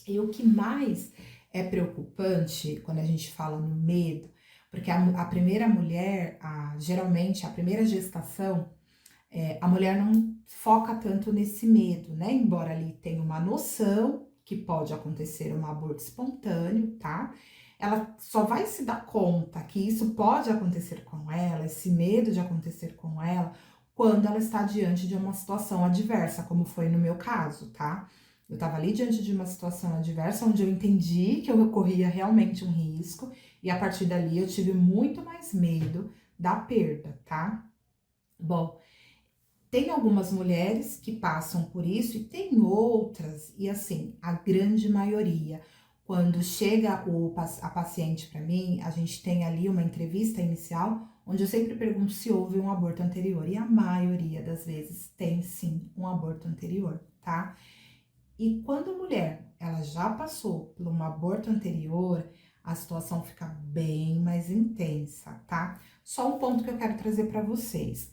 E o que mais é preocupante quando a gente fala no medo, porque a primeira mulher, geralmente a primeira gestação, a mulher não foca tanto nesse medo, né? Embora ali tenha uma noção que pode acontecer um aborto espontâneo, tá? Ela só vai se dar conta que isso pode acontecer com ela, esse medo de acontecer com ela, quando ela está diante de uma situação adversa, como foi no meu caso, tá? Eu estava ali diante de uma situação adversa onde eu entendi que eu corria realmente um risco e a partir dali eu tive muito mais medo da perda, tá? Bom, tem algumas mulheres que passam por isso e tem outras, e assim, a grande maioria, quando chega a paciente para mim, a gente tem ali uma entrevista inicial, onde eu sempre pergunto se houve um aborto anterior, e a maioria das vezes tem sim um aborto anterior, tá? E quando a mulher, ela já passou por um aborto anterior, a situação fica bem mais intensa, tá? Só um ponto que eu quero trazer para vocês.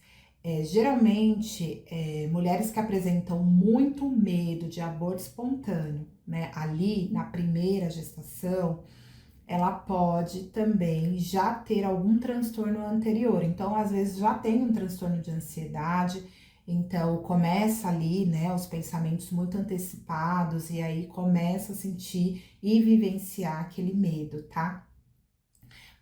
Geralmente, mulheres que apresentam muito medo de aborto espontâneo, né, ali na primeira gestação, ela pode também já ter algum transtorno anterior. Então, às vezes, já tem um transtorno de ansiedade, então começa ali, né, os pensamentos muito antecipados, e aí começa a sentir e vivenciar aquele medo, tá?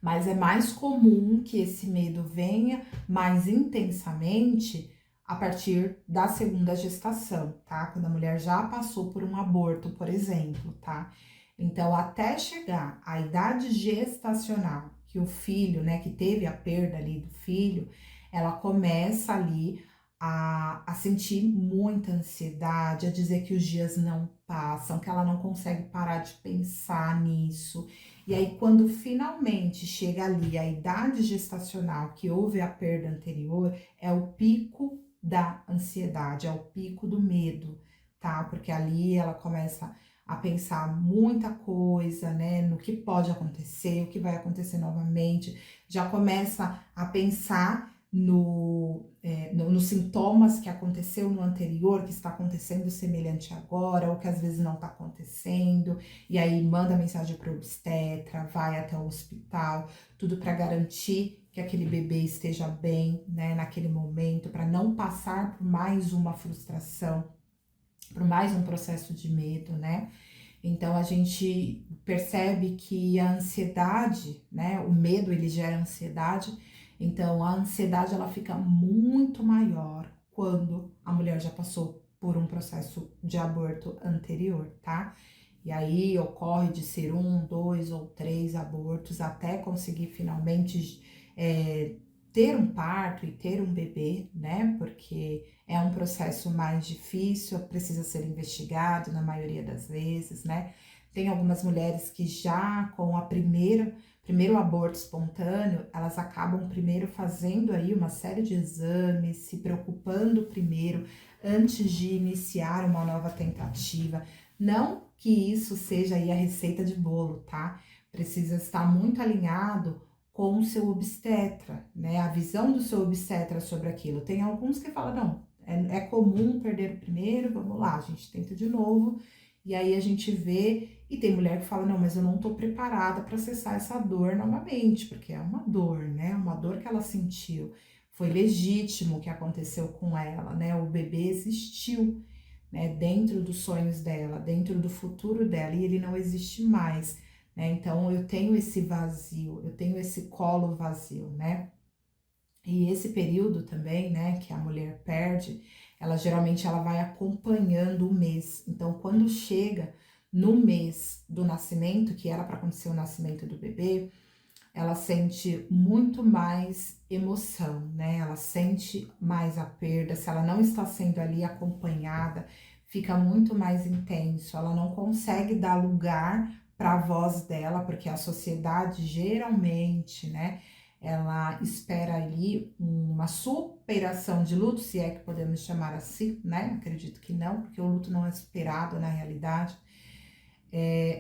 Mas é mais comum que esse medo venha mais intensamente a partir da segunda gestação, tá? Quando a mulher já passou por um aborto, por exemplo, tá? Então, até chegar à idade gestacional, que o filho, né, que teve a perda ali do filho, ela começa ali a sentir muita ansiedade, a dizer que os dias não passam, que ela não consegue parar de pensar nisso. E aí, quando finalmente chega ali a idade gestacional, que houve a perda anterior, é o pico da ansiedade, é o pico do medo, tá? Porque ali ela começa a pensar muita coisa, né, no que pode acontecer, o que vai acontecer novamente, já começa a pensar nos sintomas que aconteceu no anterior, que está acontecendo semelhante agora, ou que às vezes não está acontecendo, e aí manda mensagem para o obstetra, vai até o hospital, tudo para garantir que aquele bebê esteja bem, né, naquele momento, para não passar por mais uma frustração, por mais um processo de medo, né? Então a gente percebe que a ansiedade, né, o medo ele gera ansiedade, então a ansiedade ela fica muito maior quando a mulher já passou por um processo de aborto anterior, tá? E aí ocorre de ser um, dois ou três abortos até conseguir finalmente ter um parto e ter um bebê, né? Porque é um processo mais difícil, precisa ser investigado na maioria das vezes, né? Tem algumas mulheres que já com a primeiro aborto espontâneo, elas acabam primeiro fazendo aí uma série de exames, se preocupando primeiro antes de iniciar uma nova tentativa. Não que isso seja aí a receita de bolo, tá? Precisa estar muito alinhado com o seu obstetra, né? A visão do seu obstetra sobre aquilo. Tem alguns que falam, não, é comum perder o primeiro, vamos lá, a gente tenta de novo, e aí a gente vê, e tem mulher que fala, não, mas eu não tô preparada para acessar essa dor novamente, porque é uma dor, né? Uma dor que ela sentiu. Foi legítimo o que aconteceu com ela, né? O bebê existiu, né? Dentro dos sonhos dela, dentro do futuro dela, e ele não existe mais, né? Então eu tenho esse vazio, eu tenho esse colo vazio, né? E esse período também, né, que a mulher perde, ela geralmente ela vai acompanhando o mês. Então, quando chega no mês do nascimento, que era para acontecer o nascimento do bebê, ela sente muito mais emoção, né? Ela sente mais a perda. Se ela não está sendo ali acompanhada, fica muito mais intenso. Ela não consegue dar lugar para a voz dela, porque a sociedade geralmente, né? Ela espera ali uma superação de luto, se é que podemos chamar assim, né? Acredito que não, porque o luto não é superado na realidade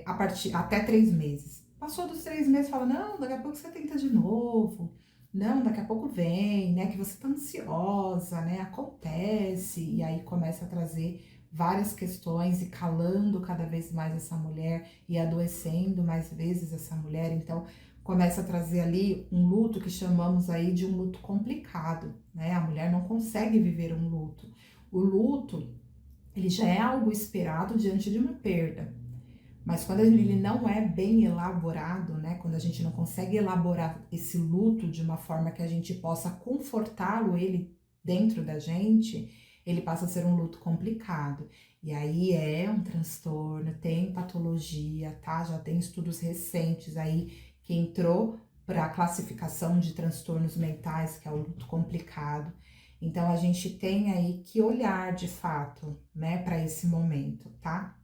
a partir até 3 meses. Passou dos 3 meses, fala, não, daqui a pouco você tenta de novo. Não, daqui a pouco vem, né? Que você tá ansiosa, né? Acontece. E aí começa a trazer várias questões e calando cada vez mais essa mulher e adoecendo mais vezes essa mulher. Então, começa a trazer ali um luto que chamamos aí de um luto complicado, né? A mulher não consegue viver um luto. O luto, ele já é algo esperado diante de uma perda. Mas quando ele não é bem elaborado, né? Quando a gente não consegue elaborar esse luto de uma forma que a gente possa confortá-lo ele dentro da gente, ele passa a ser um luto complicado. E aí é um transtorno, tem patologia, tá? Já tem estudos recentes aí que entrou para a classificação de transtornos mentais, que é o luto complicado. Então a gente tem aí que olhar de fato, né, para esse momento, tá?